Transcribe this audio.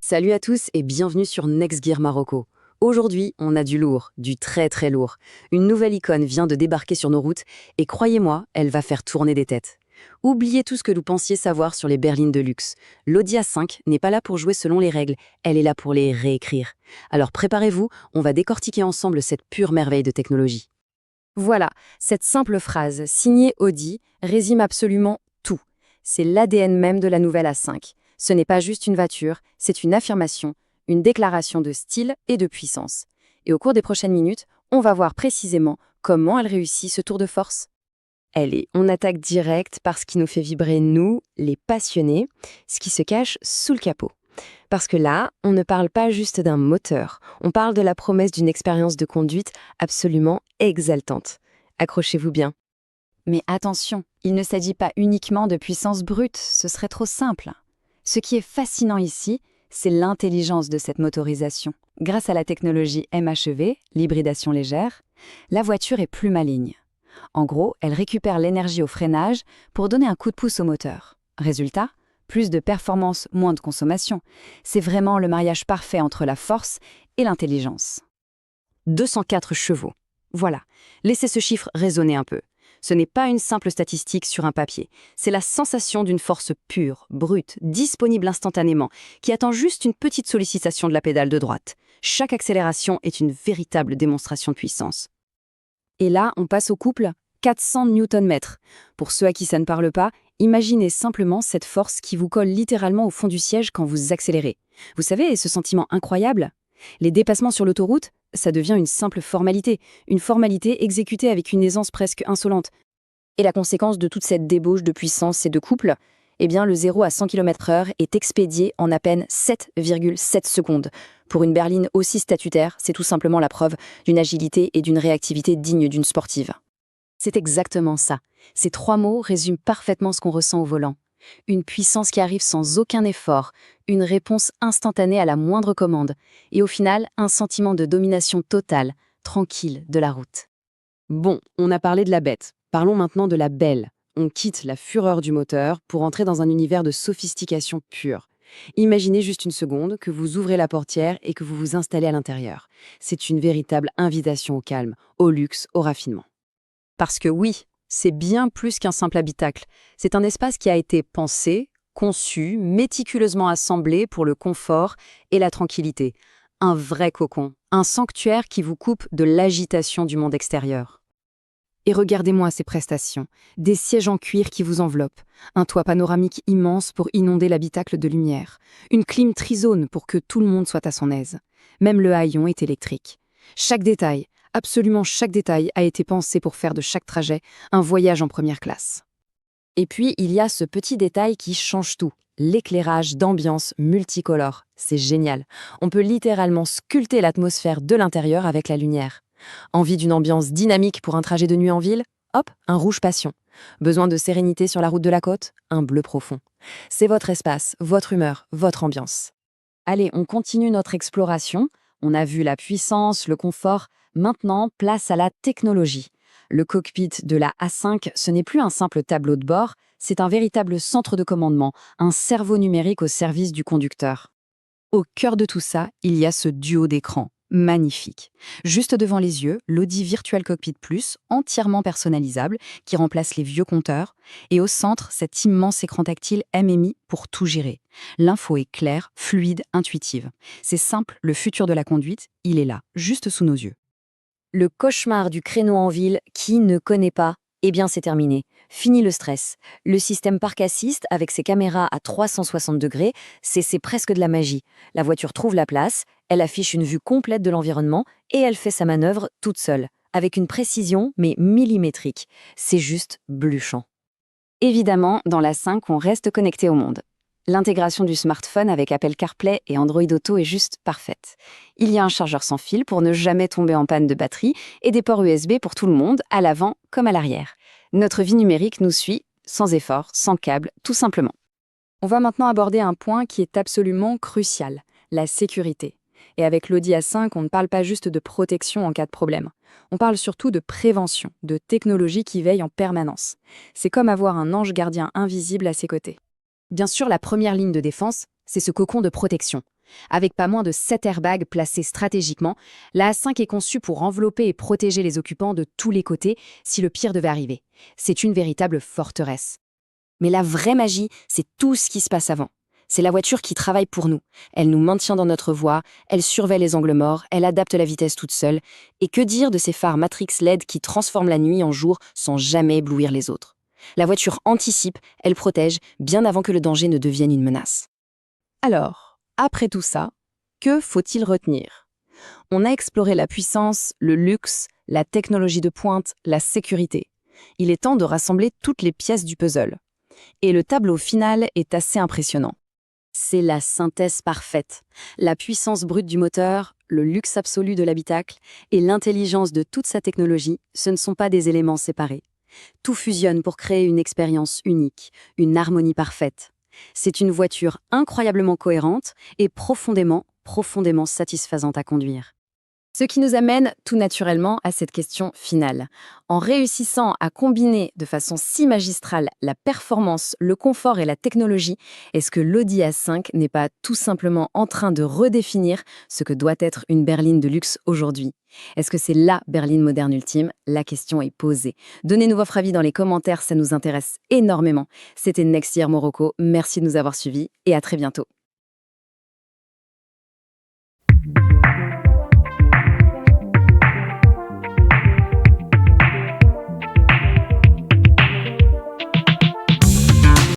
Salut à tous et bienvenue sur Next Gear Marocco. Aujourd'hui, on a du lourd, du très très lourd. Une nouvelle icône vient de débarquer sur nos routes et croyez-moi, elle va faire tourner des têtes. Oubliez tout ce que vous pensiez savoir sur les berlines de luxe. L'Audi A5 n'est pas là pour jouer selon les règles, elle est là pour les réécrire. Alors préparez-vous, on va décortiquer ensemble cette pure merveille de technologie. Voilà, cette simple phrase, signée Audi, résume absolument tout. C'est l'ADN même de la nouvelle A5. Ce n'est pas juste une voiture, c'est une affirmation, une déclaration de style et de puissance. Et au cours des prochaines minutes, on va voir précisément comment elle réussit ce tour de force. Allez, on attaque direct par ce qui nous fait vibrer, nous, les passionnés, ce qui se cache sous le capot. Parce que là, on ne parle pas juste d'un moteur, on parle de la promesse d'une expérience de conduite absolument exaltante. Accrochez-vous bien. Mais attention, il ne s'agit pas uniquement de puissance brute, ce serait trop simple. Ce qui est fascinant ici, c'est l'intelligence de cette motorisation. Grâce à la technologie MHEV, l'hybridation légère, la voiture est plus maligne. En gros, elle récupère l'énergie au freinage pour donner un coup de pouce au moteur. Résultat, plus de performance, moins de consommation. C'est vraiment le mariage parfait entre la force et l'intelligence. 204 chevaux. Voilà, laissez ce chiffre résonner un peu. Ce n'est pas une simple statistique sur un papier, c'est la sensation d'une force pure, brute, disponible instantanément, qui attend juste une petite sollicitation de la pédale de droite. Chaque accélération est une véritable démonstration de puissance. Et là, on passe au couple 400 Nm. Pour ceux à qui ça ne parle pas, imaginez simplement cette force qui vous colle littéralement au fond du siège quand vous accélérez. Vous savez, ce sentiment incroyable? Les dépassements sur l'autoroute, ça devient une formalité exécutée avec une aisance presque insolente. Et la conséquence de toute cette débauche de puissance et de couple, eh bien le 0 à 100 km/h est expédié en à peine 7,7 secondes. Pour une berline aussi statutaire, c'est tout simplement la preuve d'une agilité et d'une réactivité digne d'une sportive. C'est exactement ça. Ces trois mots résument parfaitement ce qu'on ressent au volant. Une puissance qui arrive sans aucun effort, une réponse instantanée à la moindre commande, et au final, un sentiment de domination totale, tranquille de la route. Bon, on a parlé de la bête. Parlons maintenant de la belle. On quitte la fureur du moteur pour entrer dans un univers de sophistication pure. Imaginez juste une seconde que vous ouvrez la portière et que vous vous installez à l'intérieur. C'est une véritable invitation au calme, au luxe, au raffinement. Parce que oui, c'est bien plus qu'un simple habitacle. C'est un espace qui a été pensé, conçu, méticuleusement assemblé pour le confort et la tranquillité. Un vrai cocon, un sanctuaire qui vous coupe de l'agitation du monde extérieur. Et regardez-moi ces prestations, des sièges en cuir qui vous enveloppent, un toit panoramique immense pour inonder l'habitacle de lumière, une clim trizone pour que tout le monde soit à son aise. Même le haillon est électrique. Chaque détail, absolument chaque détail a été pensé pour faire de chaque trajet un voyage en première classe. Et puis, il y a ce petit détail qui change tout, l'éclairage d'ambiance multicolore. C'est génial. On peut littéralement sculpter l'atmosphère de l'intérieur avec la lumière. Envie d'une ambiance dynamique pour un trajet de nuit en ville? Hop, un rouge passion. Besoin de sérénité sur la route de la côte? Un bleu profond. C'est votre espace, votre humeur, votre ambiance. Allez, on continue notre exploration. On a vu la puissance, le confort. Maintenant, place à la technologie. Le cockpit de la A5, ce n'est plus un simple tableau de bord, c'est un véritable centre de commandement, un cerveau numérique au service du conducteur. Au cœur de tout ça, il y a ce duo d'écrans. Magnifique. Juste devant les yeux, l'Audi Virtual Cockpit Plus, entièrement personnalisable, qui remplace les vieux compteurs. Et au centre, cet immense écran tactile MMI pour tout gérer. L'info est claire, fluide, intuitive. C'est simple, le futur de la conduite, il est là, juste sous nos yeux. Le cauchemar du créneau en ville, qui ne connaît pas? Eh bien, c'est terminé. Fini le stress. Le système Park Assist, avec ses caméras à 360 degrés, c'est presque de la magie. La voiture trouve la place, elle affiche une vue complète de l'environnement et elle fait sa manœuvre toute seule, avec une précision mais millimétrique. C'est juste bluffant. Évidemment, dans la 5, on reste connecté au monde. L'intégration du smartphone avec Apple CarPlay et Android Auto est juste parfaite. Il y a un chargeur sans fil pour ne jamais tomber en panne de batterie et des ports USB pour tout le monde, à l'avant comme à l'arrière. Notre vie numérique nous suit, sans effort, sans câble, tout simplement. On va maintenant aborder un point qui est absolument crucial, la sécurité. Et avec l'Audi A5, on ne parle pas juste de protection en cas de problème. On parle surtout de prévention, de technologie qui veille en permanence. C'est comme avoir un ange gardien invisible à ses côtés. Bien sûr, la première ligne de défense, c'est ce cocon de protection. Avec pas moins de 7 airbags placés stratégiquement, la A5 est conçue pour envelopper et protéger les occupants de tous les côtés si le pire devait arriver. C'est une véritable forteresse. Mais la vraie magie, c'est tout ce qui se passe avant. C'est la voiture qui travaille pour nous. Elle nous maintient dans notre voie, elle surveille les angles morts, elle adapte la vitesse toute seule. Et que dire de ces phares Matrix LED qui transforment la nuit en jour sans jamais éblouir les autres? La voiture anticipe, elle protège, bien avant que le danger ne devienne une menace. Alors, après tout ça, que faut-il retenir? On a exploré la puissance, le luxe, la technologie de pointe, la sécurité. Il est temps de rassembler toutes les pièces du puzzle. Et le tableau final est assez impressionnant. C'est la synthèse parfaite. La puissance brute du moteur, le luxe absolu de l'habitacle et l'intelligence de toute sa technologie, ce ne sont pas des éléments séparés. Tout fusionne pour créer une expérience unique, une harmonie parfaite. C'est une voiture incroyablement cohérente et profondément satisfaisante à conduire. Ce qui nous amène tout naturellement à cette question finale. En réussissant à combiner de façon si magistrale la performance, le confort et la technologie, est-ce que l'Audi A5 n'est pas tout simplement en train de redéfinir ce que doit être une berline de luxe aujourd'hui? Est-ce que c'est la berline moderne ultime? La question est posée. Donnez-nous votre avis dans les commentaires, ça nous intéresse énormément. C'était Next Year Morocco, merci de nous avoir suivis et à très bientôt.